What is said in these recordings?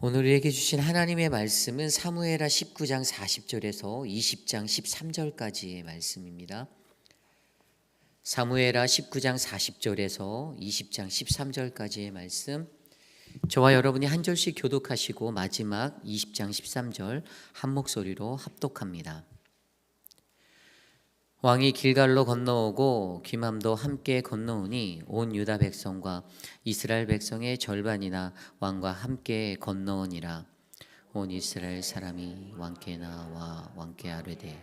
오늘 우리에게 주신 하나님의 말씀은 사무엘하 19장 40절에서 20장 13절까지의 말씀입니다. 사무엘하 19장 40절에서 20장 13절까지의 말씀, 저와 여러분이 한 절씩 교독하시고 마지막 20장 13절 한 목소리로 합독합니다. 왕이 길갈로 건너오고 귀맘도 함께 건너오니 온 유다 백성과 이스라엘 백성의 절반이나 왕과 함께 건너오니라. 온 이스라엘 사람이 왕께 나와 왕께 아뢰되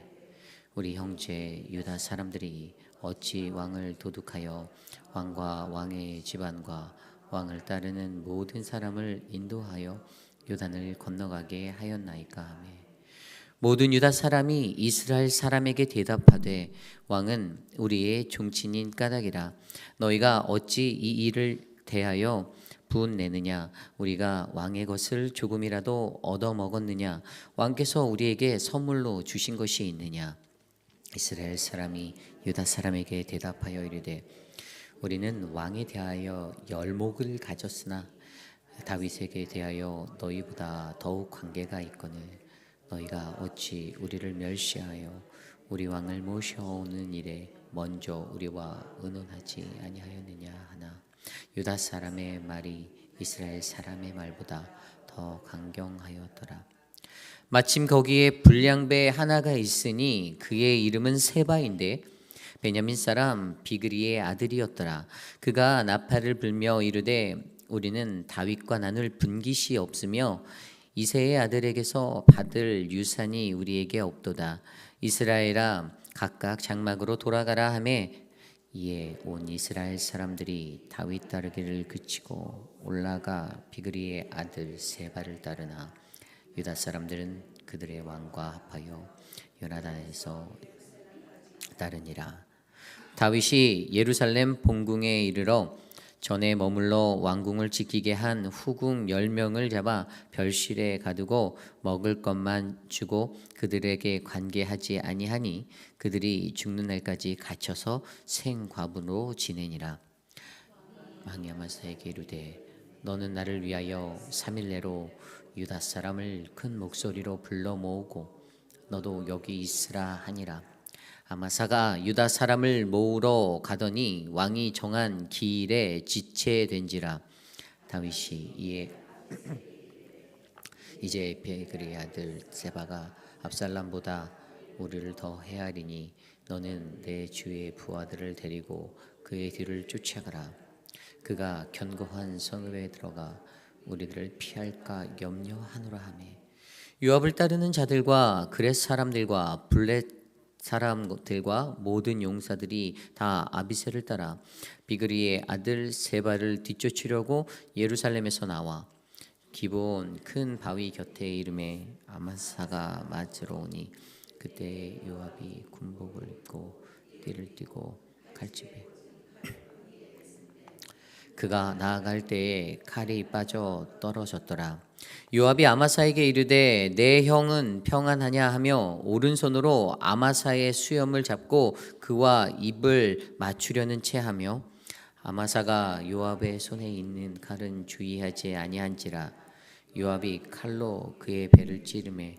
우리 형제 유다 사람들이 어찌 왕을 도둑하여 왕과 왕의 집안과 왕을 따르는 모든 사람을 인도하여 요단을 건너가게 하였나이까 하매, 모든 유다 사람이 이스라엘 사람에게 대답하되 왕은 우리의 종친인 까닭이라. 너희가 어찌 이 일을 대하여 분내느냐? 우리가 왕의 것을 조금이라도 얻어먹었느냐? 왕께서 우리에게 선물로 주신 것이 있느냐? 이스라엘 사람이 유다 사람에게 대답하여 이르되 우리는 왕에 대하여 열목을 가졌으나 다윗에게 대하여 너희보다 더욱 관계가 있거늘 너희가 어찌 우리를 멸시하여 우리 왕을 모셔오는 일에 먼저 우리와 의논하지 아니하였느냐 하나, 유다 사람의 말이 이스라엘 사람의 말보다 더 강경하였더라. 마침 거기에 불량배 하나가 있으니 그의 이름은 세바인데 베냐민 사람 비그리의 아들이었더라. 그가 나팔을 불며 이르되 우리는 다윗과 나눌 분깃이 없으며 이새의 아들에게서 받을 유산이 우리에게 없도다. 이스라엘아 각각 장막으로 돌아가라 하매, 이에 온 이스라엘 사람들이 다윗 따르기를 그치고 올라가 비그리의 아들 세바를 따르나 유다 사람들은 그들의 왕과 합하여 요나단에서 따르니라. 다윗이 예루살렘 본궁에 이르러 전에 머물러 왕궁을 지키게 한 후궁 10명을 잡아 별실에 가두고 먹을 것만 주고 그들에게 관계하지 아니하니 그들이 죽는 날까지 갇혀서 생과부로 지내니라. 왕이 아마사에게 이르되 너는 나를 위하여 3일 내로 유다 사람을 큰 목소리로 불러 모으고 너도 여기 있으라 하니라. 아마사가 유다 사람을 모으러 가더니 왕이 정한 기일에 지체된지라. 다윗이 이에 이제 베그리의 아들 세바가 압살람보다 우리를 더 헤아리니 너는 내 주의 부하들을 데리고 그의 뒤를 쫓아가라. 그가 견고한 성읍에 들어가 우리들을 피할까 염려하노라 하매, 요압을 따르는 자들과 그렛 사람들과 블렛 사람들과 모든 용사들이 다 아비새를 따라 비그리의 아들 세바를 뒤쫓으려고 예루살렘에서 나와 기브온 큰 바위 곁에 이름에 아마사가 맞으러 오니, 그때 요압이 군복을 입고 띠를 띠고 칼집에 그가 나아갈 때에 칼이 빠져 떨어졌더라. 요압이 아마사에게 이르되 내 형은 평안하냐 하며 오른손으로 아마사의 수염을 잡고 그와 입을 맞추려는 채 하며, 아마사가 요압의 손에 있는 칼은 주의하지 아니한지라. 요압이 칼로 그의 배를 찌르매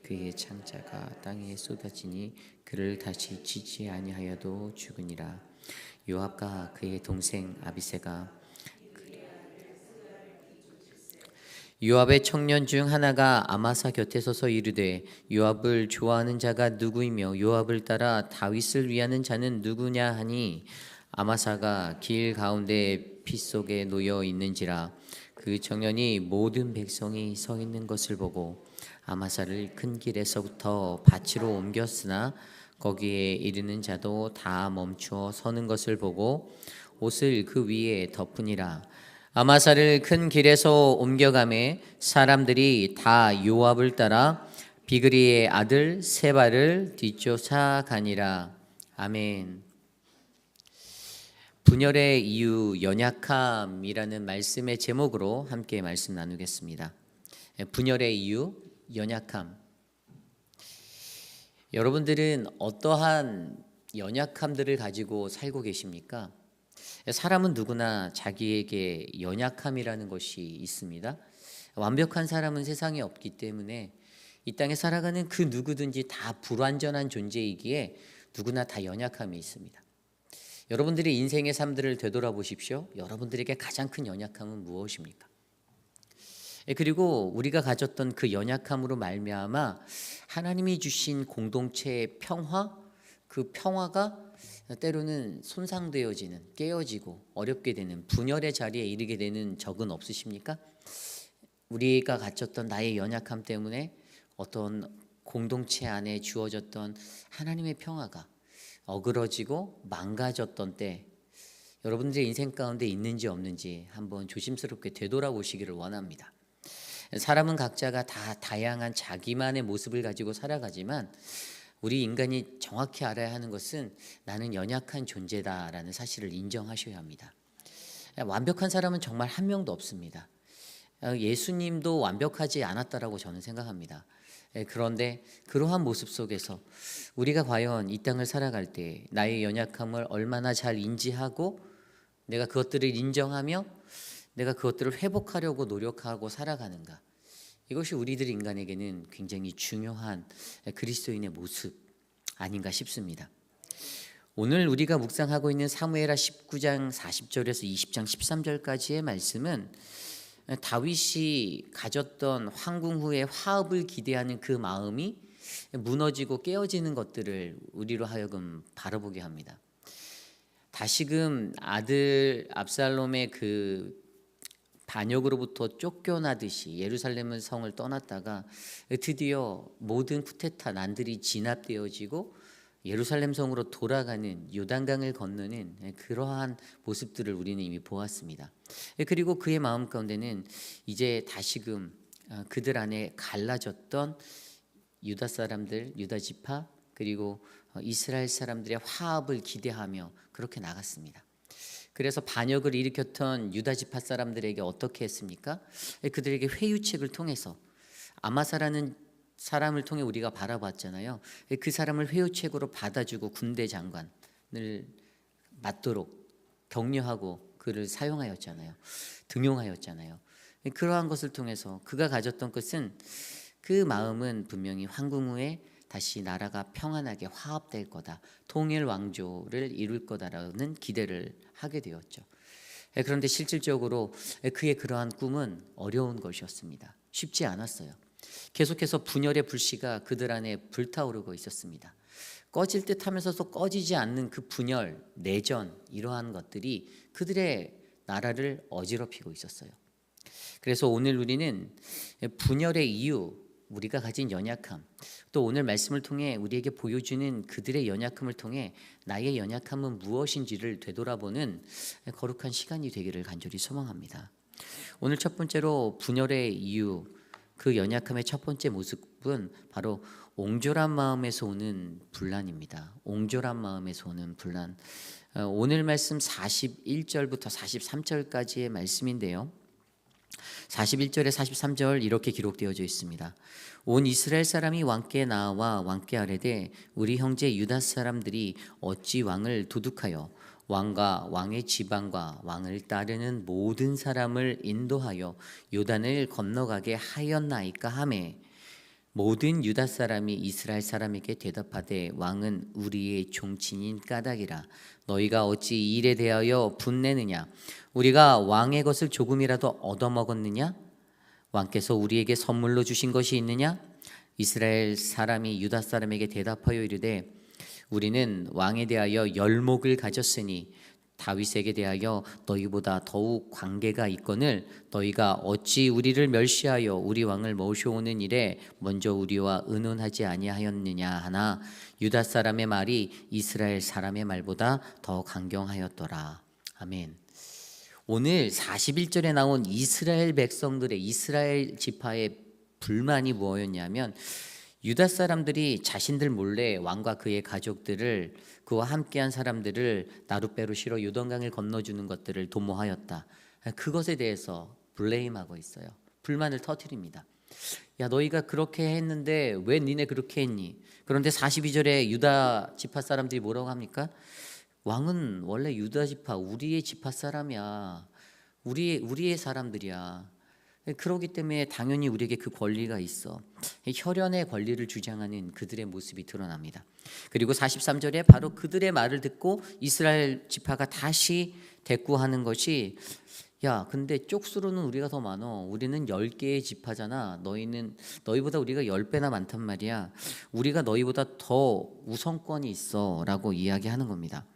그의 창자가 땅에 쏟아지니 그를 다시 치지 아니하여도 죽으니라. 요압과 그의 동생 아비새가 요압의 청년 중 하나가 아마사 곁에 서서 이르되 요압을 좋아하는 자가 누구이며 요압을 따라 다윗을 위하는 자는 누구냐 하니, 아마사가 길 가운데 피 속에 놓여 있는지라. 그 청년이 모든 백성이 서 있는 것을 보고 아마사를 큰 길에서부터 밭으로 옮겼으나 거기에 이르는 자도 다 멈추어 서는 것을 보고 옷을 그 위에 덮으니라. 아마사를 큰 길에서 옮겨가매 사람들이 다 요압을 따라 비그리의 아들 세바를 뒤쫓아가니라. 아멘. 분열의 이유 연약함이라는 말씀의 제목으로 함께 말씀 나누겠습니다. 분열의 이유 연약함. 여러분들은 어떠한 연약함들을 가지고 살고 계십니까? 사람은 누구나 자기에게 연약함이라는 것이 있습니다. 완벽한 사람은 세상에 없기 때문에 이 땅에 살아가는 그 누구든지 다 불완전한 존재이기에 누구나 다 연약함이 있습니다. 여러분들이 인생의 삶들을 되돌아보십시오. 여러분들에게 가장 큰 연약함은 무엇입니까? 그리고 우리가 가졌던 그 연약함으로 말미암아 하나님이 주신 공동체의 평화, 그 평화가 때로는 손상되어지는, 깨어지고 어렵게 되는 분열의 자리에 이르게 되는 적은 없으십니까? 우리가 가졌던 나의 연약함 때문에 어떤 공동체 안에 주어졌던 하나님의 평화가 어그러지고 망가졌던 때 여러분들의 인생 가운데 있는지 없는지 한번 조심스럽게 되돌아보시기를 원합니다. 사람은 각자가 다 다양한 자기만의 모습을 가지고 살아가지만 우리 인간이 정확히 알아야 하는 것은 나는 연약한 존재다라는 사실을 인정하셔야 합니다. 완벽한 사람은 정말 한 명도 없습니다. 예수님도 완벽하지 않았다라고 저는 생각합니다. 그런데 그러한 모습 속에서 우리가 과연 이 땅을 살아갈 때 나의 연약함을 얼마나 잘 인지하고 내가 그것들을 인정하며 내가 그것들을 회복하려고 노력하고 살아가는가, 이것이 우리들 인간에게는 굉장히 중요한 그리스도인의 모습 아닌가 싶습니다. 오늘 우리가 묵상하고 있는 사무엘하 19장 40절에서 20장 13절까지의 말씀은 다윗이 가졌던 황궁 후의 화합을 기대하는 그 마음이 무너지고 깨어지는 것들을 우리로 하여금 바라보게 합니다. 다시금 아들 압살롬의 그 반역으로부터 쫓겨나듯이 예루살렘 성을 떠났다가 드디어 모든 쿠데타 난들이 진압되어지고 예루살렘 성으로 돌아가는 요단강을 건너는 그러한 모습들을 우리는 이미 보았습니다. 그리고 그의 마음 가운데는 이제 다시금 그들 안에 갈라졌던 유다 사람들, 유다 지파, 그리고 이스라엘 사람들의 화합을 기대하며 그렇게 나갔습니다. 그래서 반역을 일으켰던 유다 지파 사람들에게 어떻게 했습니까? 그들에게 회유책을 통해서, 아마사라는 사람을 통해 우리가 바라봤잖아요. 그 사람을 회유책으로 받아주고 군대 장관을 맡도록 격려하고 그를 사용하였잖아요. 등용하였잖아요. 그러한 것을 통해서 그가 가졌던 것은, 그 마음은 분명히 황궁 후에 다시 나라가 평안하게 화합될 거다, 통일 왕조를 이룰 거다라는 기대를 하게 되었죠. 그런데 실질적으로 그의 그러한 꿈은 어려운 것이었습니다. 쉽지 않았어요. 계속해서 분열의 불씨가 그들 안에 불타오르고 있었습니다. 꺼질 듯 하면서도 꺼지지 않는 그 분열, 내전, 이러한 것들이 그들의 나라를 어지럽히고 있었어요. 그래서 오늘 우리는 분열의 이유, 우리가 가진 연약함, 또 오늘 말씀을 통해 우리에게 보여주는 그들의 연약함을 통해 나의 연약함은 무엇인지를 되돌아보는 거룩한 시간이 되기를 간절히 소망합니다. 오늘 첫 번째로 분열의 이유, 그 연약함의 첫 번째 모습은 바로 옹졸한 마음에서 오는 분란입니다. 옹졸한 마음에서 오는 분란. 오늘 말씀 41절부터 43절까지의 말씀인데요. 41절에 43절 이렇게 기록되어져 있습니다. 온 이스라엘 사람이 왕께 나와 왕께 아뢰되 우리 형제 유다 사람들이 어찌 왕을 도둑하여 왕과 왕의 지방과 왕을 따르는 모든 사람을 인도하여 요단을 건너가게 하였나이까 하매, 모든 유다 사람이 이스라엘 사람에게 대답하되 왕은 우리의 종친인 까닭이라. 너희가 어찌 이 일에 대하여 분내느냐? 우리가 왕의 것을 조금이라도 얻어먹었느냐? 왕께서 우리에게 선물로 주신 것이 있느냐? 이스라엘 사람이 유다 사람에게 대답하여 이르되 우리는 왕에 대하여 열목을 가졌으니 다윗에게 대하여 너희보다 더욱 관계가 있거늘 너희가 어찌 우리를 멸시하여 우리 왕을 모셔오는 일에 먼저 우리와 의논하지 아니하였느냐 하나 유다 사람의 말이 이스라엘 사람의 말보다 더 강경하였더라. 아멘. 오늘 41절에 나온 이스라엘 백성들의, 이스라엘 지파의 불만이 뭐였냐면, 유다 사람들이 자신들 몰래 왕과 그의 가족들을, 그와 함께한 사람들을 나룻배로 실어 요단강을 건너주는 것들을 도모하였다. 그것에 대해서 블레임하고 있어요. 불만을 터뜨립니다. 야, 너희가 그렇게 했는데 왜 니네 그렇게 했니? 그런데 42절에 유다 지파 사람들이 뭐라고 합니까? 왕은 원래 유다 지파, 우리의 지파 사람이야. 우리의 사람들이야. 그렇기 때문에 당연히 우리에게 그 권리가 있어. 혈연의 권리를 주장하는 그들의 모습이 드러납니다. 그리고 43절에 바로 그들의 말을 듣고 이스라엘 지파가 다시 대꾸하는 것이, 야, 근데 쪽수로는 우리가 더 많어. 우리는 10개의 지파잖아. 너희보다 우리가 10배나 많단 말이야. 우리가 너희보다 더 우선권이 있어 라고 이야기하는 겁니다.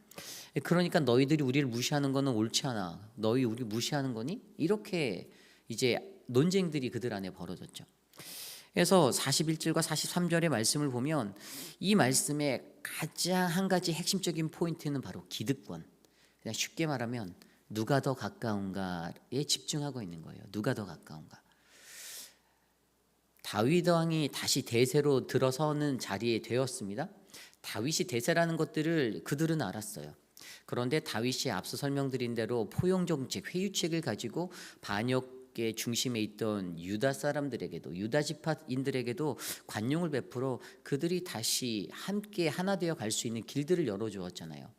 그러니까 너희들이 우리를 무시하는 거는 옳지 않아. 너희 우리 무시하는 거니? 이렇게 이제 논쟁들이 그들 안에 벌어졌죠. 그래서 41절과 43절의 말씀을 보면 이 말씀의 가장 한 가지 핵심적인 포인트는 바로 기득권. 그냥 쉽게 말하면 누가 더 가까운가에 집중하고 있는 거예요. 누가 더 가까운가. 다윗 왕이 다시 대세로 들어서는 자리에 되었습니다. 다윗이 대세라는 것들을 그들은 알았어요. 그런데 다윗이 앞서 설명드린 대로 포용정책, 회유책을 가지고 반역의 중심에 있던 유다 사람들에게도, 유다 지파인들에게도 관용을 베풀어 그들이 다시 함께 하나 되어 갈 수 있는 길들을 열어주었잖아요.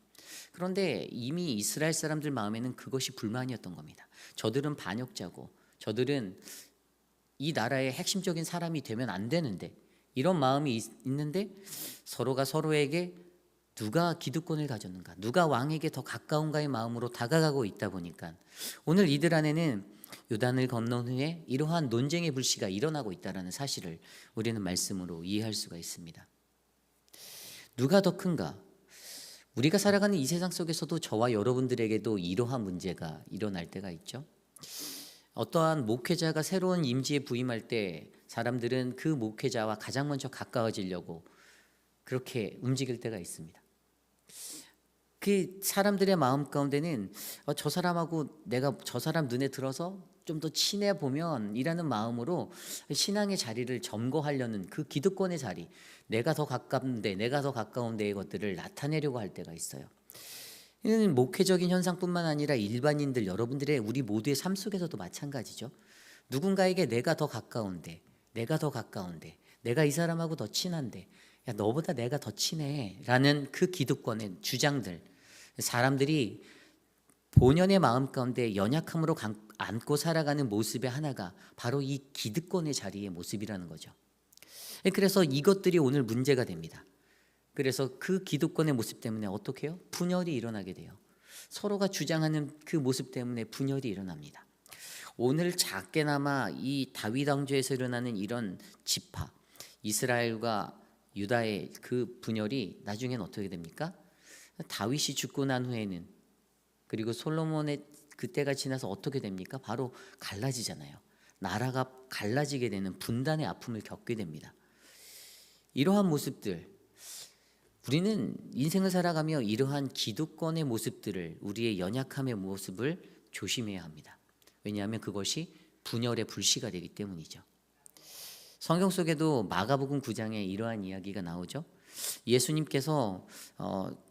그런데 이미 이스라엘 사람들 마음에는 그것이 불만이었던 겁니다. 저들은 반역자고, 저들은 이 나라의 핵심적인 사람이 되면 안 되는데, 이런 마음이 있는데 서로가 서로에게 누가 기득권을 가졌는가, 누가 왕에게 더 가까운가의 마음으로 다가가고 있다 보니까 오늘 이들 안에는 요단을 건넌 후에 이러한 논쟁의 불씨가 일어나고 있다는 사실을 우리는 말씀으로 이해할 수가 있습니다. 누가 더 큰가? 우리가 살아가는 이 세상 속에서도 저와 여러분들에게도 이러한 문제가 일어날 때가 있죠. 어떠한 목회자가 새로운 임지에 부임할 때 사람들은 그 목회자와 가장 먼저 가까워지려고 그렇게 움직일 때가 있습니다. 그 사람들의 마음 가운데는 저 사람하고 내가 저 사람 눈에 들어서 좀 더 친해 보면 이라는 마음으로 신앙의 자리를 점거하려는 그 기득권의 자리, 내가 더 가까운데, 내가 더 가까운데의 것들을 나타내려고 할 때가 있어요. 이는 목회적인 현상뿐만 아니라 일반인들, 여러분들의 우리 모두의 삶 속에서도 마찬가지죠. 누군가에게 내가 더 가까운데, 내가 더 가까운데, 내가 이 사람하고 더 친한데, 야, 너보다 내가 더 친해 라는 그 기득권의 주장들, 사람들이 본연의 마음 가운데 연약함으로 안고 살아가는 모습의 하나가 바로 이 기득권의 자리의 모습이라는 거죠. 그래서 이것들이 오늘 문제가 됩니다. 그래서 그 기득권의 모습 때문에 어떻게 해요? 분열이 일어나게 돼요. 서로가 주장하는 그 모습 때문에 분열이 일어납니다. 오늘 작게나마 이 다윗 왕조에서 일어나는 이런 지파, 이스라엘과 유다의 그 분열이 나중엔 어떻게 됩니까? 다윗이 죽고 난 후에는, 그리고 솔로몬의 그때가 지나서 어떻게 됩니까? 바로 갈라지잖아요. 나라가 갈라지게 되는 분단의 아픔을 겪게 됩니다. 이러한 모습들, 우리는 인생을 살아가며 이러한 기득권의 모습들을, 우리의 연약함의 모습을 조심해야 합니다. 왜냐하면 그것이 분열의 불씨가 되기 때문이죠. 성경 속에도 마가복음 9장에 이러한 이야기가 나오죠. 예수님께서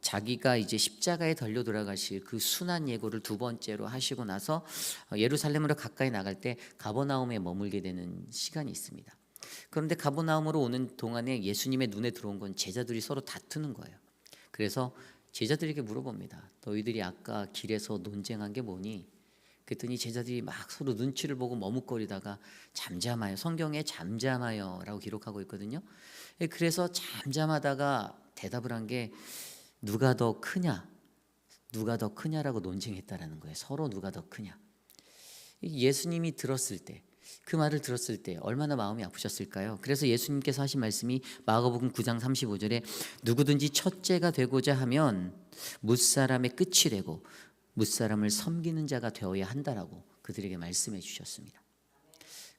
자기가 이제 십자가에 달려 돌아가실 그 순환 예고를 두 번째로 하시고 나서 예루살렘으로 가까이 나갈 때 가버나움에 머물게 되는 시간이 있습니다. 그런데 가버나움으로 오는 동안에 예수님의 눈에 들어온 건 제자들이 서로 다투는 거예요. 그래서 제자들에게 물어봅니다. 너희들이 아까 길에서 논쟁한 게 뭐니? 그랬더니 제자들이 막 서로 눈치를 보고 머뭇거리다가 잠잠하여, 성경에 잠잠하여 라고 기록하고 있거든요. 그래서 잠잠하다가 대답을 한 게 누가 더 크냐, 누가 더 크냐라고 논쟁했다라는 거예요. 서로 누가 더 크냐. 예수님이 들었을 때, 그 말을 들었을 때 얼마나 마음이 아프셨을까요? 그래서 예수님께서 하신 말씀이 마가복음 9장 35절에 누구든지 첫째가 되고자 하면 뭇사람의 끝이 되고 뭇사람을 섬기는 자가 되어야 한다라고 그들에게 말씀해 주셨습니다.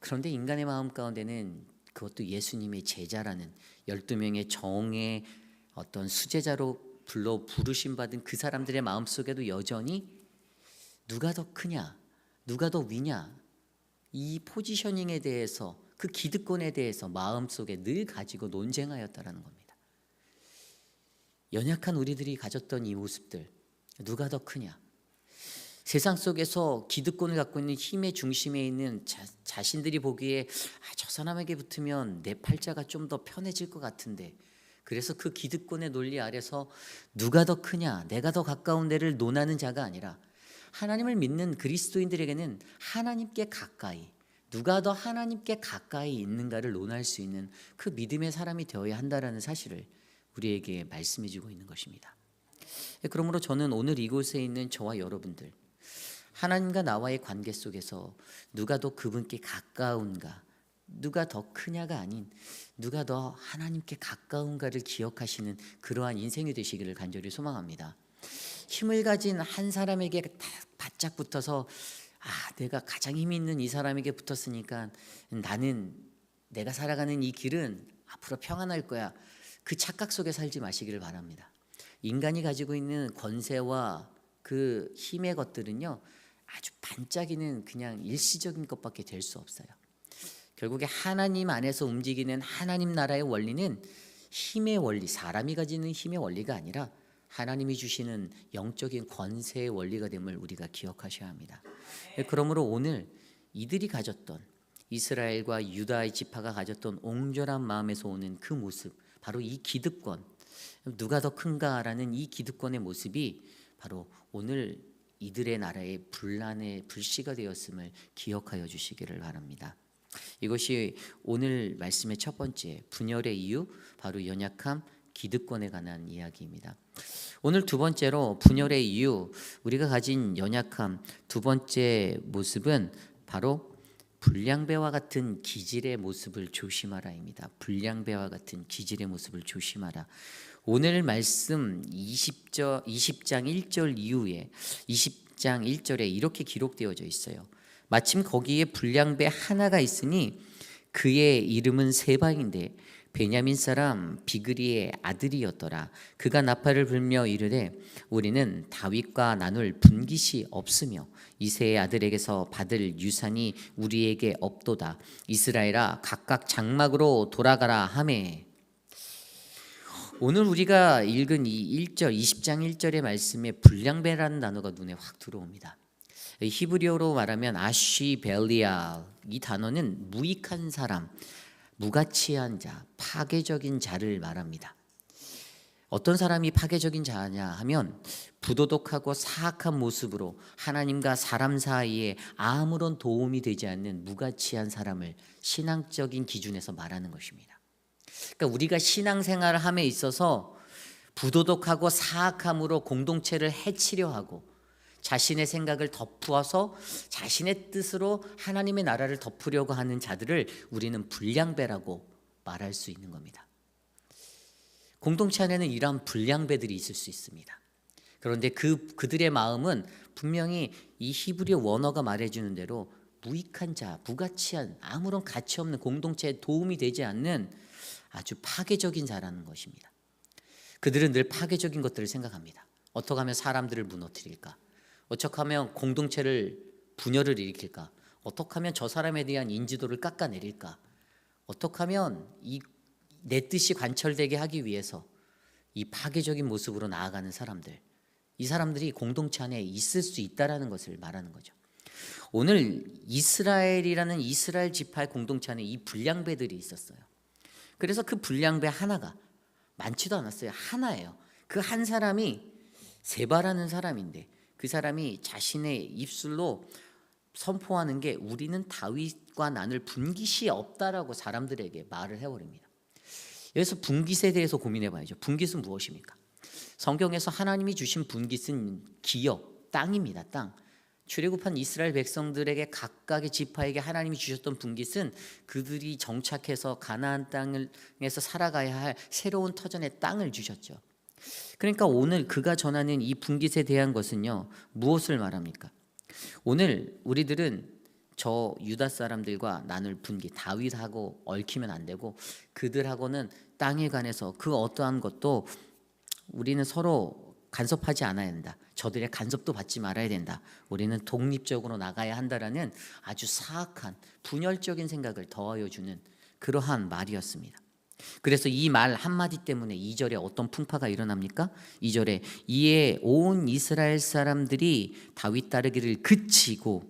그런데 인간의 마음 가운데는, 그것도 예수님의 제자라는 12명의 정의 어떤 수제자로 부르심 받은 그 사람들의 마음속에도 여전히 누가 더 크냐, 누가 더 위냐, 이 포지셔닝에 대해서, 그 기득권에 대해서 마음속에 늘 가지고 논쟁하였다라는 겁니다. 연약한 우리들이 가졌던 이 모습들, 누가 더 크냐, 세상 속에서 기득권을 갖고 있는 힘의 중심에 있는 자신들이 보기에 저 사람에게 붙으면 내 팔자가 좀 더 편해질 것 같은데, 그래서 그 기득권의 논리 아래서 누가 더 크냐, 내가 더 가까운 데를 논하는 자가 아니라 하나님을 믿는 그리스도인들에게는 하나님께 가까이, 누가 더 하나님께 가까이 있는가를 논할 수 있는 그 믿음의 사람이 되어야 한다라는 사실을 우리에게 말씀해 주고 있는 것입니다. 그러므로 저는 오늘 이곳에 있는 저와 여러분들, 하나님과 나와의 관계 속에서 누가 더 그분께 가까운가, 누가 더 크냐가 아닌 누가 더 하나님께 가까운가를 기억하시는 그러한 인생이 되시기를 간절히 소망합니다. 힘을 가진 한 사람에게 바짝 붙어서 내가 가장 힘이 있는 이 사람에게 붙었으니까 나는, 내가 살아가는 이 길은 앞으로 평안할 거야, 그 착각 속에 살지 마시기를 바랍니다. 인간이 가지고 있는 권세와 그 힘의 것들은요, 아주 반짝이는 그냥 일시적인 것밖에 될 수 없어요. 결국에 하나님 안에서 움직이는 하나님 나라의 원리는 힘의 원리, 사람이 가지는 힘의 원리가 아니라 하나님이 주시는 영적인 권세의 원리가 됨을 우리가 기억하셔야 합니다. 그러므로 오늘 이들이 가졌던, 이스라엘과 유다의 지파가 가졌던 옹졸한 마음에서 오는 그 모습, 바로 이 기득권, 누가 더 큰가라는 이 기득권의 모습이 바로 오늘 이들의 나라의 분란의 불씨가 되었음을 기억하여 주시기를 바랍니다. 이것이 오늘 말씀의 첫 번째, 분열의 이유, 바로 연약함, 기득권에 관한 이야기입니다. 오늘 두 번째로 분열의 이유, 우리가 가진 연약함 두 번째 모습은 바로 불량배와 같은 기질의 모습을 조심하라입니다. 불량배와 같은 기질의 모습을 조심하라. 오늘 말씀 20장 1절 이후에 20장 1절에 이렇게 기록되어져 있어요. 마침 거기에 불량배 하나가 있으니 그의 이름은 세바인데 베냐민 사람 비그리의 아들이었더라. 그가 나팔을 불며 이르되 우리는 다윗과 나눌 분깃이 없으며 이새의 아들에게서 받을 유산이 우리에게 없도다. 이스라엘아 각각 장막으로 돌아가라 하매. 오늘 우리가 읽은 이 1절 20장 1절의 말씀에 불량배라는 단어가 눈에 확 들어옵니다. 히브리어로 말하면 아쉬벨리알, 이 단어는 무익한 사람, 무가치한 자, 파괴적인 자를 말합니다. 어떤 사람이 파괴적인 자냐 하면 부도덕하고 사악한 모습으로 하나님과 사람 사이에 아무런 도움이 되지 않는 무가치한 사람을 신앙적인 기준에서 말하는 것입니다. 그러니까 우리가 신앙생활을 함에 있어서 부도덕하고 사악함으로 공동체를 해치려 하고 자신의 생각을 덮어서 자신의 뜻으로 하나님의 나라를 덮으려고 하는 자들을 우리는 불량배라고 말할 수 있는 겁니다. 공동체 안에는 이러한 불량배들이 있을 수 있습니다. 그런데 그들의 마음은 분명히 이 히브리 원어가 말해주는 대로 무익한 자, 무가치한, 아무런 가치 없는, 공동체에 도움이 되지 않는 아주 파괴적인 자라는 것입니다. 그들은 늘 파괴적인 것들을 생각합니다. 어떻게 하면 사람들을 무너뜨릴까? 어떻게 하면 공동체를 분열을 일으킬까? 어떻게 하면 저 사람에 대한 인지도를 깎아내릴까? 어떻게 하면 내 뜻이 관철되게 하기 위해서 이 파괴적인 모습으로 나아가는 사람들, 이 사람들이 공동체 안에 있을 수 있다라는 것을 말하는 거죠. 오늘 이스라엘이라는 이스라엘 지파의 공동체 안에 이 불량배들이 있었어요. 그래서 그 불량배 하나가, 많지도 않았어요, 하나예요. 그 한 사람이 세바라는 사람인데 그 사람이 자신의 입술로 선포하는 게 우리는 다윗과 나눌 분깃이 없다라고 사람들에게 말을 해버립니다. 여기서 분깃에 대해서 고민해 봐야죠. 분깃은 무엇입니까? 성경에서 하나님이 주신 분깃은 기업, 땅입니다. 땅. 출애굽한 이스라엘 백성들에게 각각의 지파에게 하나님이 주셨던 분깃은 그들이 정착해서 가나안 땅에서 살아가야 할 새로운 터전의 땅을 주셨죠. 그러니까 오늘 그가 전하는 이 분깃에 대한 것은요, 무엇을 말합니까? 오늘 우리들은 저 유다 사람들과 나눌 분깃, 다윗하고 얽히면 안 되고 그들하고는 땅에 관해서 그 어떠한 것도 우리는 서로 간섭하지 않아야 된다. 저들의 간섭도 받지 말아야 된다. 우리는 독립적으로 나가야 한다라는 아주 사악한 분열적인 생각을 더하여 주는 그러한 말이었습니다. 그래서 이 말 한마디 때문에 2절에 어떤 풍파가 일어납니까? 2절에 이에 온 이스라엘 사람들이 다윗 따르기를 그치고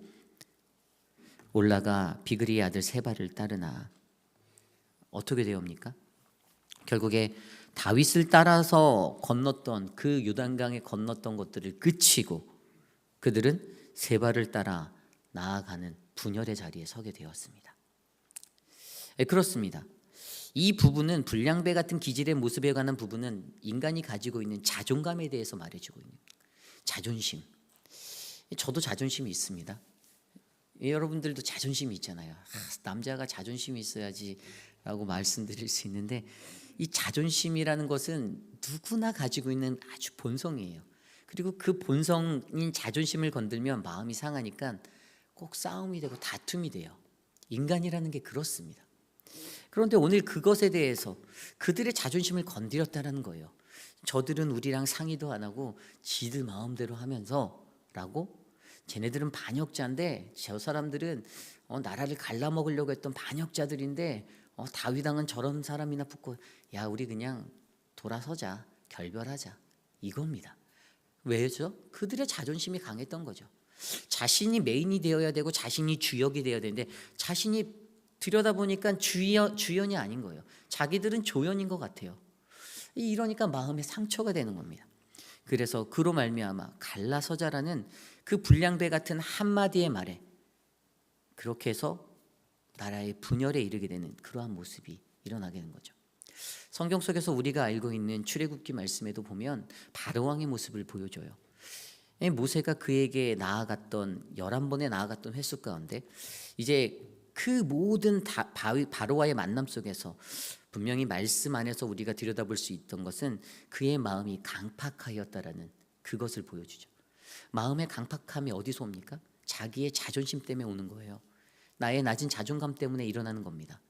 올라가 비그리의 아들 세바를 따르나. 어떻게 되옵니까? 결국에 다윗을 따라서 건넜던 그 요단강에 건넜던 것들을 그치고 그들은 세바를 따라 나아가는 분열의 자리에 서게 되었습니다. 그렇습니다. 이 부분은 불량배 같은 기질의 모습에 관한 부분은 인간이 가지고 있는 자존감에 대해서 말해주고 있는 자존심. 저도 자존심이 있습니다. 여러분들도 자존심이 있잖아요. 남자가 자존심이 있어야지라고 말씀드릴 수 있는데 이 자존심이라는 것은 누구나 가지고 있는 아주 본성이에요. 그리고 그 본성인 자존심을 건들면 마음이 상하니까 꼭 싸움이 되고 다툼이 돼요. 인간이라는 게 그렇습니다. 그런데 오늘 그것에 대해서 그들의 자존심을 건드렸다는 거예요. 저들은 우리랑 상의도 안 하고 지들 마음대로 하면서 라고, 쟤네들은 반역자인데 저 사람들은 나라를 갈라먹으려고 했던 반역자들인데 다윗 왕은 저런 사람이나 붙고 야 우리 그냥 돌아서자, 결별하자, 이겁니다. 왜죠? 그들의 자존심이 강했던 거죠. 자신이 메인이 되어야 되고 자신이 주역이 되어야 되는데 자신이 들여다보니까 주연이 아닌 거예요. 자기들은 조연인 것 같아요. 이러니까 마음에 상처가 되는 겁니다. 그래서 그로 말미암아 갈라서자라는 그 불량배 같은 한마디의 말에 그렇게 해서 나라의 분열에 이르게 되는 그러한 모습이 일어나게 되는 거죠. 성경 속에서 우리가 알고 있는 출애굽기 말씀에도 보면 바로왕의 모습을 보여줘요. 모세가 그에게 나아갔던 11번에 나아갔던 횟수 가운데 이제 그 모든 바로와의 만남 속에서 분명히 말씀 안에서 우리가 들여다볼 수 있던 것은 그의 마음이 강팍하였다라는 그것을 보여주죠. 마음의 강팍함이 어디서 옵니까? 자기의 자존심 때문에 오는 거예요. 나의 낮은 자존감 때문에 일어나는 겁니다.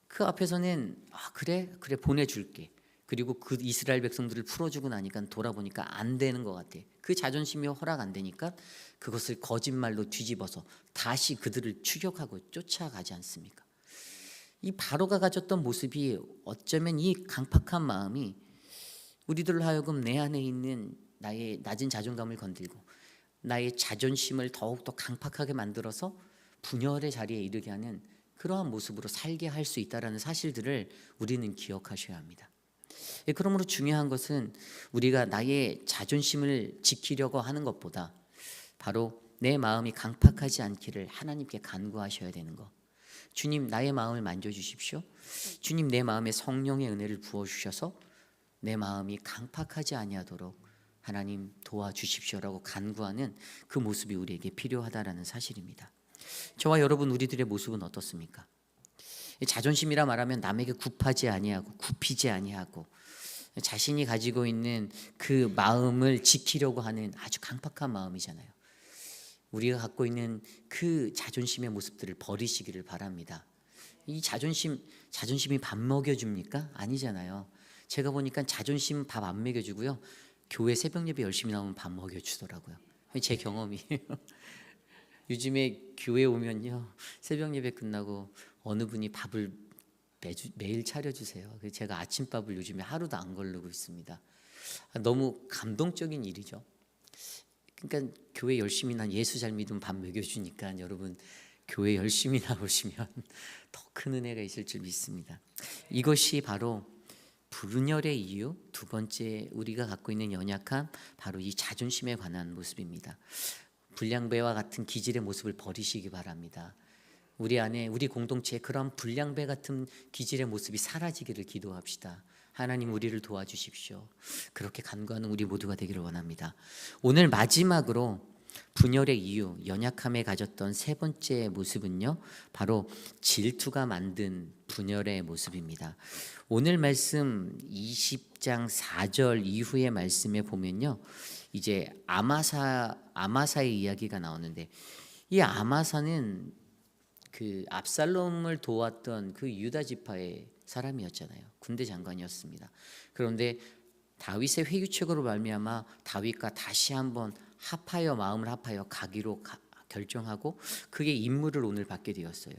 그 앞에서는 그래 보내줄게. 그리고 그 이스라엘 백성들을 풀어주고 나니까 돌아보니까 안 되는 것 같아. 그 자존심이 허락 안 되니까 그것을 거짓말로 뒤집어서 다시 그들을 추격하고 쫓아가지 않습니까? 이 바로가 가졌던 모습이 어쩌면 이 강팍한 마음이 우리들로 하여금 내 안에 있는 나의 낮은 자존감을 건들고 나의 자존심을 더욱더 강팍하게 만들어서 분열의 자리에 이르게 하는 그러한 모습으로 살게 할 수 있다는 사실들을 우리는 기억하셔야 합니다. 그러므로 중요한 것은 우리가 나의 자존심을 지키려고 하는 것보다 바로 내 마음이 강팍하지 않기를 하나님께 간구하셔야 되는 것. 주님 나의 마음을 만져주십시오. 주님 내 마음에 성령의 은혜를 부어주셔서 내 마음이 강팍하지 아니하도록 하나님 도와주십시오라고 간구하는 그 모습이 우리에게 필요하다라는 사실입니다. 저와 여러분 우리들의 모습은 어떻습니까? 자존심이라 말하면 남에게 굽히지 아니하고 자신이 가지고 있는 그 마음을 지키려고 하는 아주 강팍한 마음이잖아요. 우리가 갖고 있는 그 자존심의 모습들을 버리시기를 바랍니다. 이 자존심이 밥 먹여줍니까? 아니잖아요. 제가 보니까 자존심 밥 안 먹여주고요. 교회 새벽 예배 열심히 나오면 밥 먹여주더라고요. 제 경험이에요. 요즘에 교회 오면요 새벽 예배 끝나고 어느 분이 밥을 매일 차려주세요. 제가 아침밥을 요즘에 하루도 안 거르고 있습니다. 너무 감동적인 일이죠. 그러니까 교회 열심히 난 예수 잘 믿으면 밥 먹여주니까 여러분 교회 열심히 나오시면 더 큰 은혜가 있을 줄 믿습니다. 이것이 바로 분열의 이유, 두 번째 우리가 갖고 있는 연약함, 바로 이 자존심에 관한 모습입니다. 불량배와 같은 기질의 모습을 버리시기 바랍니다. 우리 안에 우리 공동체에 그런 불량배 같은 기질의 모습이 사라지기를 기도합시다. 하나님 우리를 도와주십시오. 그렇게 간구하는 우리 모두가 되기를 원합니다. 오늘 마지막으로 분열의 이유, 연약함에 가졌던 세 번째 모습은요, 바로 질투가 만든 분열의 모습입니다. 오늘 말씀 20장 4절 이후의 말씀에 보면요, 이제 아마사의 이야기가 나오는데, 이 아마사는 그 압살롬을 도왔던 그 유다 지파의 사람이었잖아요. 군대 장관이었습니다. 그런데 다윗의 회유책으로 말미암아 다윗과 다시 한번 마음을 합하여 가기로 결정하고 그의 임무를 오늘 받게 되었어요.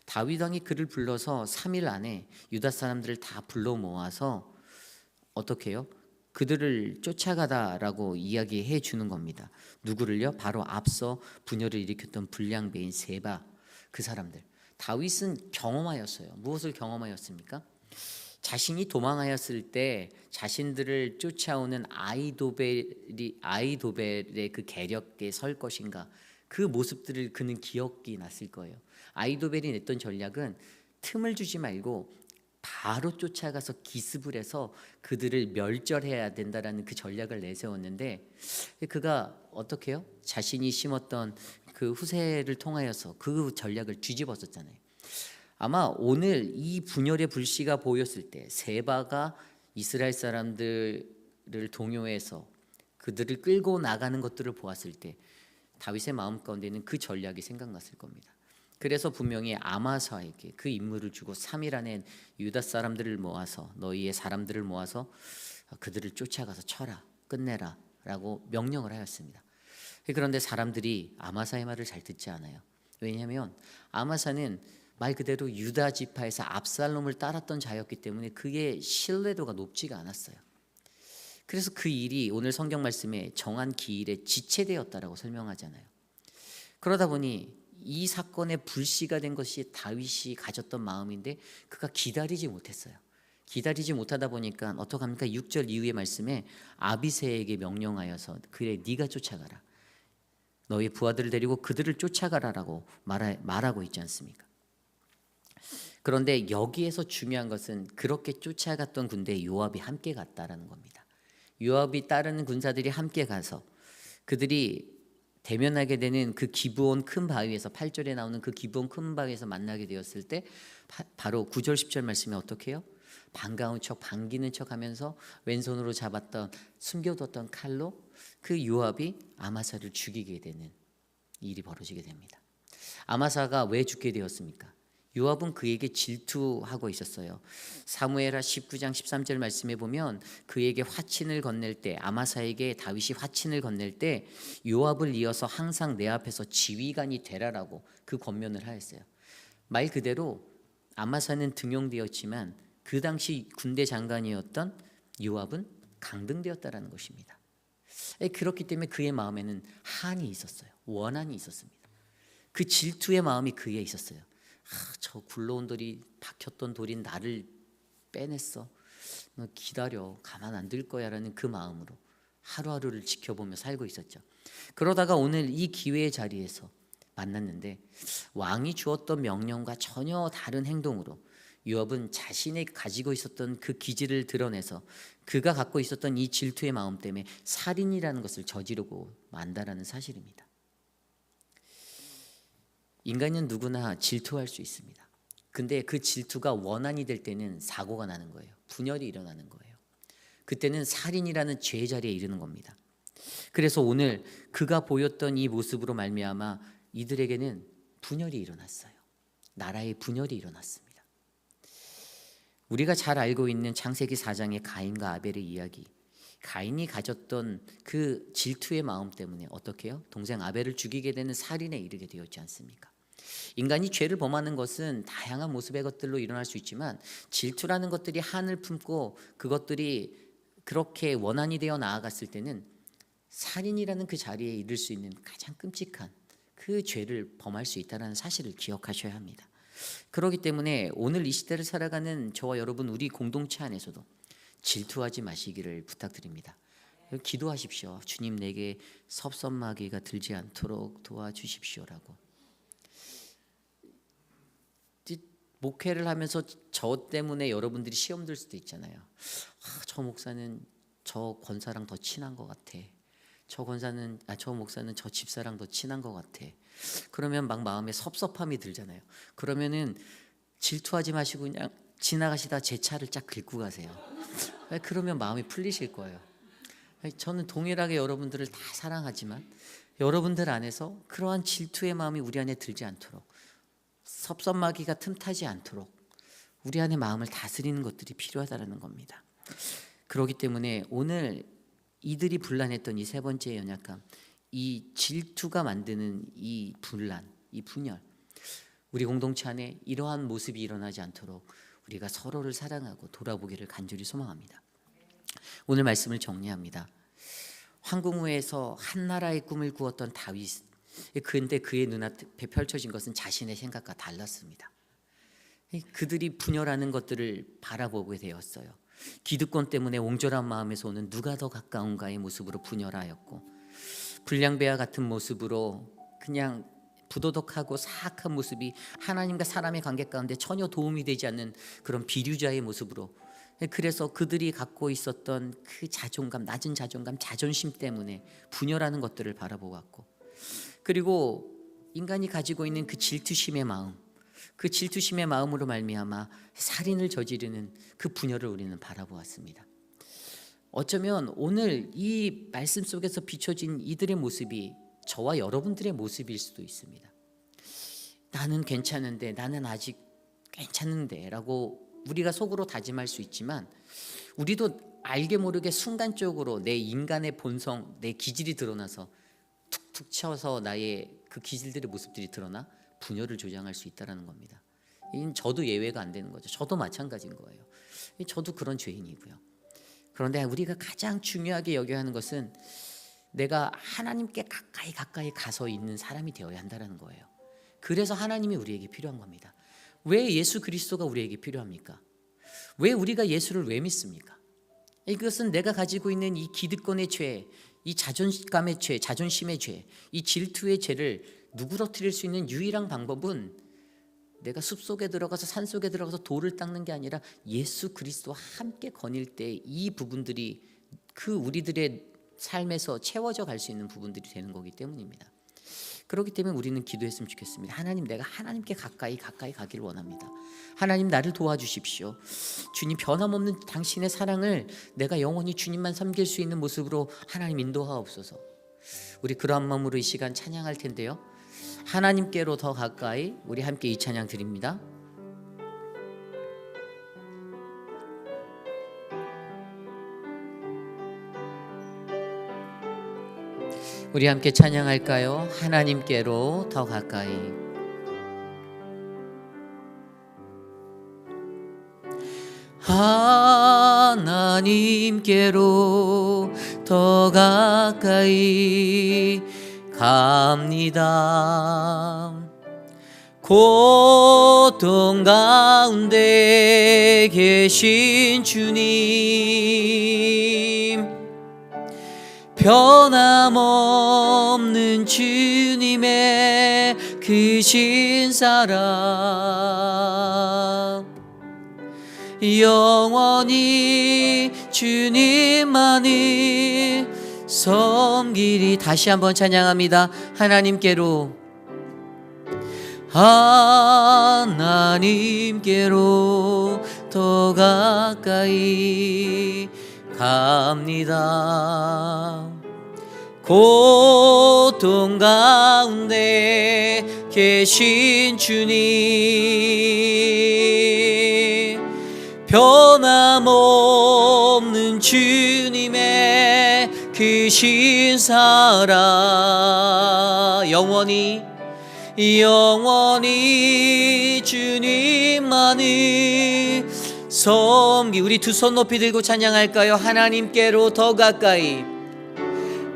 다윗 왕이 그를 불러서 3일 안에 유다 사람들을 다 불러 모아서 어떻게 해요? 그들을 쫓아가다라고 이야기해 주는 겁니다. 누구를요? 바로 앞서 분열을 일으켰던 불량배인 세바, 그 사람들. 다윗은 경험하였어요. 무엇을 경험하였습니까? 자신이 도망하였을 때 자신들을 쫓아오는 아이도벨의 그 계략에 설 것인가, 그 모습들을 그는 기억이 났을 거예요. 아이도벨이 냈던 전략은 틈을 주지 말고 바로 쫓아가서 기습을 해서 그들을 멸절해야 된다라는 그 전략을 내세웠는데, 그가 어떻게 해요? 자신이 심었던 그 후세를 통하여서 그 전략을 뒤집었었잖아요. 아마 오늘 이 분열의 불씨가 보였을 때 세바가 이스라엘 사람들을 동요해서 그들을 끌고 나가는 것들을 보았을 때 다윗의 마음 가운데는 그 전략이 생각났을 겁니다. 그래서 분명히 아마사에게 그 임무를 주고 3일 안에 유다 사람들을 모아서, 너희의 사람들을 모아서 그들을 쫓아가서 쳐라, 끝내라 라고 명령을 하였습니다. 그런데 사람들이 아마사의 말을 잘 듣지 않아요. 왜냐하면 아마사는 말 그대로 유다 지파에서 압살롬을 따랐던 자였기 때문에 그의 신뢰도가 높지가 않았어요. 그래서 그 일이 오늘 성경 말씀에 정한 기일에 지체되었다라고 설명하잖아요. 그러다 보니 이 사건의 불씨가 된 것이 다윗이 가졌던 마음인데 그가 기다리지 못했어요. 기다리지 못하다 보니까 어떡합니까? 6절 이후의 말씀에 아비새에게 명령하여서 그래 네가 쫓아가라, 너희 부하들을 데리고 그들을 쫓아가라라고 말하고 있지 않습니까? 그런데 여기에서 중요한 것은 그렇게 쫓아갔던 군대에 요압이 함께 갔다라는 겁니다. 요압이 따르는 군사들이 함께 가서 그들이 대면하게 되는 그 기브온 큰 바위에서, 8절에 나오는 그 기브온 큰 바위에서 만나게 되었을 때 바로 9절 10절 말씀에 어떻게 해요? 반가운 척, 반기는 척 하면서 왼손으로 잡았던, 숨겨뒀던 칼로 그 요압이 아마사를 죽이게 되는 일이 벌어지게 됩니다. 아마사가 왜 죽게 되었습니까? 요압은 그에게 질투하고 있었어요. 사무엘하 19장 13절 말씀에 보면 그에게 화친을 건넬 때, 아마사에게 다윗이 화친을 건넬 때 요압을 이어서 항상 내 앞에서 지휘관이 되라라고 그 권면을 하였어요. 말 그대로 아마사는 등용되었지만 그 당시 군대 장관이었던 요압은 강등되었다라는 것입니다. 그렇기 때문에 그의 마음에는 한이 있었어요. 원한이 있었습니다. 그 질투의 마음이 그에 있었어요. 저 굴러온 돌이, 박혔던 돌이 나를 빼냈어, 너 기다려, 가만 안 둘 거야 라는 그 마음으로 하루하루를 지켜보며 살고 있었죠. 그러다가 오늘 이 기회의 자리에서 만났는데 왕이 주었던 명령과 전혀 다른 행동으로 요압은 자신이 가지고 있었던 그 기질을 드러내서 그가 갖고 있었던 이 질투의 마음 때문에 살인이라는 것을 저지르고 만다라는 사실입니다. 인간은 누구나 질투할 수 있습니다. 근데 그 질투가 원한이 될 때는 사고가 나는 거예요. 분열이 일어나는 거예요. 그때는 살인이라는 죄의 자리에 이르는 겁니다. 그래서 오늘 그가 보였던 이 모습으로 말미암아 이들에게는 분열이 일어났어요. 나라의 분열이 일어났습니다. 우리가 잘 알고 있는 창세기 4장의 가인과 아벨의 이야기, 가인이 가졌던 그 질투의 마음 때문에 어떻게 해요? 동생 아벨을 죽이게 되는 살인에 이르게 되었지 않습니까? 인간이 죄를 범하는 것은 다양한 모습의 것들로 일어날 수 있지만 질투라는 것들이 한을 품고 그것들이 그렇게 원한이 되어 나아갔을 때는 살인이라는 그 자리에 이를 수 있는 가장 끔찍한 그 죄를 범할 수 있다는 사실을 기억하셔야 합니다. 그렇기 때문에 오늘 이 시대를 살아가는 저와 여러분, 우리 공동체 안에서도 질투하지 마시기를 부탁드립니다. 기도하십시오. 주님, 내게 섭섭마귀가 들지 않도록 도와주십시오라고. 목회를 하면서 저 때문에 여러분들이 시험 들 수도 있잖아요. 저 목사는 저 권사랑 더 친한 것 같아. 저 목사는 저 집사랑 더 친한 것 같아. 그러면 막 마음에 섭섭함이 들잖아요. 그러면은 질투하지 마시고 그냥 지나가시다 제 차를 쫙 긁고 가세요. 그러면 마음이 풀리실 거예요. 저는 동일하게 여러분들을 다 사랑하지만 여러분들 안에서 그러한 질투의 마음이 우리 안에 들지 않도록, 섭섭마귀가 틈타지 않도록 우리 안에 마음을 다스리는 것들이 필요하다는 겁니다. 그렇기 때문에 오늘 이들이 분란했던 이 세 번째 연약함, 이 질투가 만드는 이 분란, 이 분열, 우리 공동체 안에 이러한 모습이 일어나지 않도록 우리가 서로를 사랑하고 돌아보기를 간절히 소망합니다. 오늘 말씀을 정리합니다. 황궁우에서 한 나라의 꿈을 꾸었던 다윗, 그런데 그의 눈앞에 펼쳐진 것은 자신의 생각과 달랐습니다. 그들이 분열하는 것들을 바라보게 되었어요. 기득권 때문에 옹졸한 마음에서 오는 누가 더 가까운가의 모습으로 분열하였고, 불량배와 같은 모습으로 그냥 부도덕하고 사악한 모습이 하나님과 사람의 관계 가운데 전혀 도움이 되지 않는 그런 비류자의 모습으로, 그래서 그들이 갖고 있었던 그 자존감, 낮은 자존감, 자존심 때문에 분열하는 것들을 바라보고 왔고, 그리고 인간이 가지고 있는 그 질투심의 마음, 그 질투심의 마음으로 말미암아 살인을 저지르는 그 분열을 우리는 바라보았습니다. 어쩌면 오늘 이 말씀 속에서 비춰진 이들의 모습이 저와 여러분들의 모습일 수도 있습니다. 나는 괜찮은데, 나는 아직 괜찮은데 라고 우리가 속으로 다짐할 수 있지만, 우리도 알게 모르게 순간적으로 내 인간의 본성, 내 기질이 드러나서 툭툭 쳐서 나의 그 기질들의 모습들이 드러나 분열을 조장할 수 있다는 겁니다. 저도 예외가 안 되는 거죠. 저도 마찬가지인 거예요. 저도 그런 죄인이고요. 그런데 우리가 가장 중요하게 여겨야 하는 것은 내가 하나님께 가까이 가서 있는 사람이 되어야 한다는 거예요. 그래서 하나님이 우리에게 필요한 겁니다. 왜 예수 그리스도가 우리에게 필요합니까? 왜 우리가 예수를 왜 믿습니까? 이것은 내가 가지고 있는 이 기득권의 죄, 이 자존감의 죄, 자존심의 죄, 이 질투의 죄를 누그러뜨릴 수 있는 유일한 방법은 내가 숲속에 들어가서 산속에 들어가서 돌을 닦는 게 아니라 예수 그리스도와 함께 거닐 때 이 부분들이 그 우리들의 삶에서 채워져 갈 수 있는 부분들이 되는 거기 때문입니다. 그렇기 때문에 우리는 기도했으면 좋겠습니다. 하나님, 내가 하나님께 가까이 가기를 원합니다. 하나님, 나를 도와주십시오. 주님, 변함없는 당신의 사랑을 내가 영원히 주님만 섬길 수 있는 모습으로 하나님 인도하옵소서. 우리 그러한 마음으로 이 시간 찬양할 텐데요, 하나님께로 더 가까이, 우리 함께 이 찬양 드립니다. 우리 함께 찬양할까요? 하나님께로 더 가까이. 하나님께로 더 가까이 갑니다. 고통 가운데 계신 주님, 변함없는 주님의 크신 사랑, 영원히 주님만을 섬기리. 다시 한번 찬양합니다. 하나님께로, 하나님께로 더 가까이 갑니다. 고통 가운데 계신 주님, 변함없는 주님의 크신 사랑, 영원히 주님만을 섬기. 우리 두 손 높이 들고 찬양할까요? 하나님께로 더 가까이,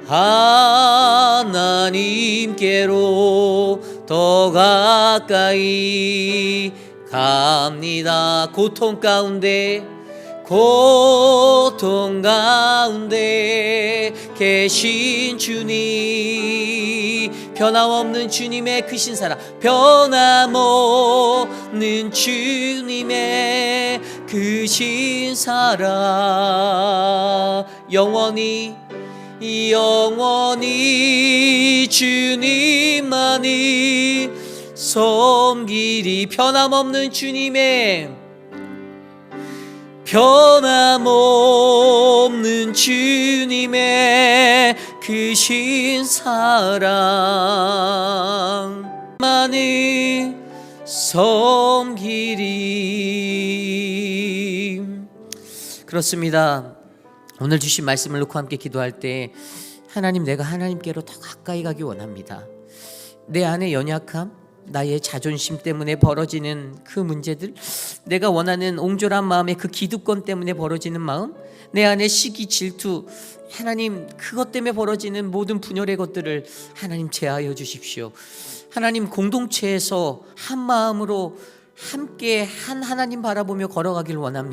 하나님께로 더 가까이 갑니다. 고통 가운데 계신 주님, 변함없는 주님의 크신 사랑, 변함없는 주님의 크신 사랑, 영원히 주님만을 섬기리. 변함없는 주님의 크신 사랑만을 섬기리. 그렇습니다. 오늘 주신 말씀을 놓고 함께 기도할 때, 하나님, 내가 하나님께로 더 가까이 가기 원합니다. 내 안의 연약함, 나의 자존심 때문에 벌어지는 그 문제들, 내가 원하는 옹졸한 마음의 그 기득권 때문에 벌어지는 마음, 내 안의 시기, 질투, 하나님, 그것 때문에 벌어지는 모든 분열의 것들을 하나님 제하여 주십시오. 하나님, 공동체에서 한 마음으로 함께 한 하나님 바라보며 걸어가길 원합니다.